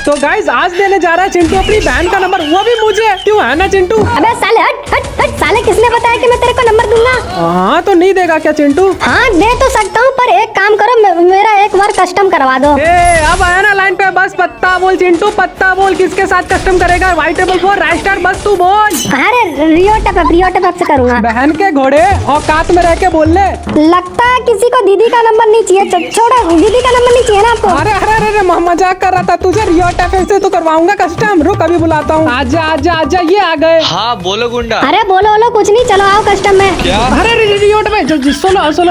तो गाइस आज देने जा रहा है चिंटू अपनी बहन का नंबर, वो भी मुझे। क्यों है ना चिंटू? अबे साले हट हट हट साले, किसने बताया कि मैं तेरे को नंबर दूंगा? हाँ तो नहीं देगा क्या चिंटू? हाँ दे तो सकता हूँ, पर एक काम करो, मेरा एक बार कस्टम करवा दो। अब आया ना लाइन पे, बस पत्ता बोल चिंटू, पत्ता बोल। किसके साथ कस्टम करेगा? White table for right star, बस तू बोल। अरे रियो टप से करूंगा। बहन के घोड़े औकात में रह के बोल ले। लगता है किसी को दीदी का नंबर नहीं चाहिए। छोड़ो, दीदी का नंबर नहीं चाहिए ना आपको? अरे अरे अरे मजाक कर रहा था तुझे। रियो टैप से तो करवाऊंगा कस्टम, रुक अभी बुलाता हूँ। आजा आजा आजा, ये आ गए। हाँ बोलो गुंडा। अरे बोलो कुछ नहीं, चलो आओ कस्टम में। क्या? अरे रियो टैप, सुनो सुनो